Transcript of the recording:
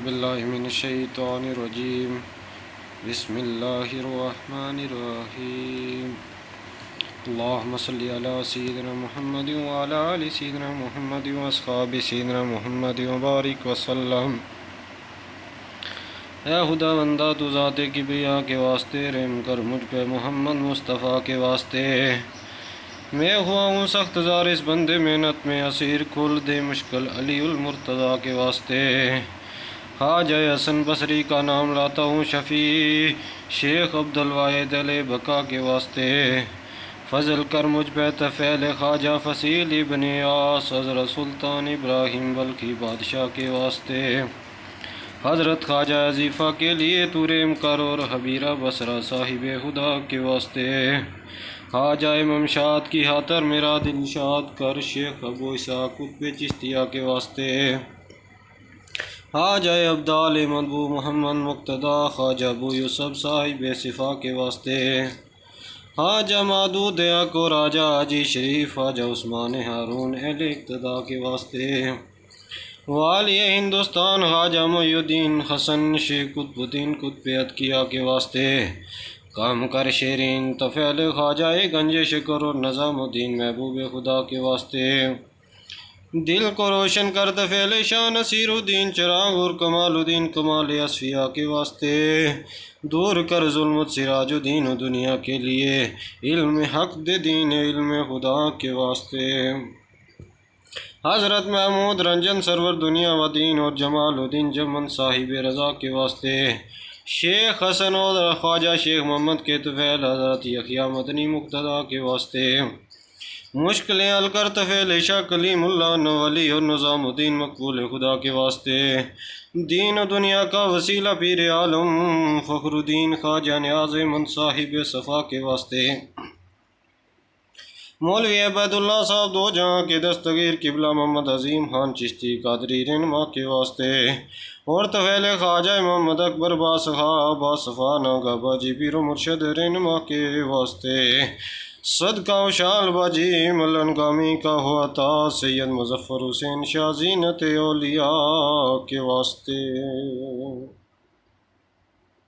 باللہ من الشیطان الرجیم بسم اللہ الرحمن الرحیم اللہم صلی علی سیدنا محمد وعلی آل سیدنا محمد واصحاب سیدنا محمد وبارک وسلم۔ اے خدا بندہ تو ذات کبریا کے واسطے رحم کر مجھ پہ محمد مصطفیٰ کے واسطے۔ میں ہوا ہوں سخت زار اس بندے محنت میں اسیر، کھول دے مشکل علی المرتضیٰ کے واسطے۔ خواجہ حسن بصری کا نام لاتا ہوں شفیع شیخ عبدالواحد علیہ بقا کے واسطے۔ فضل کر مجھ پہ طفیل خواجہ فصیل ابن عاص حضرت سلطان ابراہیم بلخی بادشاہ کے واسطے۔ حضرت خواجہ عزیفہ کے لیے تو رحم کر اور حبیرہ بصرہ صاحب خدا کے واسطے۔ خواجہ امام شاد کی خاطر میرا دل شاد کر، شیخ ابو اسحاق قطب چشتیہ کے واسطے۔ خواجہ عبدال مطبوع محمد مقتدیٰ خواجہ ابو یوسف صاحب صفا کے واسطے۔ خواجہ مادود حق و راجہ حاجی شریف خواجہ عثمان ہارون اہل اقتداء کے واسطے۔ والی ہندوستان خواجہ محی الدین حسن شیخ قطب الدین قطب اتکیہ کے واسطے۔ کام کر شیرین طفیل خواجہ گنج شکر اور نظام الدین محبوب خدا کے واسطے۔ دل کو روشن کر طفیل شاہ نصیر الدین چراغ اور کمال الدین کمال اصفیاء کے واسطے۔ دور کر ظلمت سراج الدین و دنیا کے لیے، علم حق دے دین علم خدا کے واسطے۔ حضرت محمود رنجن سرور دنیا و دین اور جمال الدین جمن صاحب رضا کے واسطے۔ شیخ حسن اور خواجہ شیخ محمد کے طفیل حضرت یحییٰ مدنی مقتدیٰ کے واسطے۔ مشکلیں حل کر طفیل شاہ کلیم اللہ نولی اور نظام الدین مقبول خدا کے واسطے۔ دین و دنیا کا وسیلہ پیر عالم فخر الدین خواجہ نیاز احمد صاحب صفا کے واسطے۔ مولوی عبید اللہ صاحب دو جہاں کے دستگیر قبلہ محمد عظیم خان چشتی قادری رہنما کے واسطے۔ اور طفیل خواجہ محمد اکبر باصفا ناگا باجی پیر و مرشد رہنما کے واسطے۔ صدقہ و شال باجی ملن گامی کا ہوا تھا سید مظفر حسین شاہ زینت اولیاء کے واسطے۔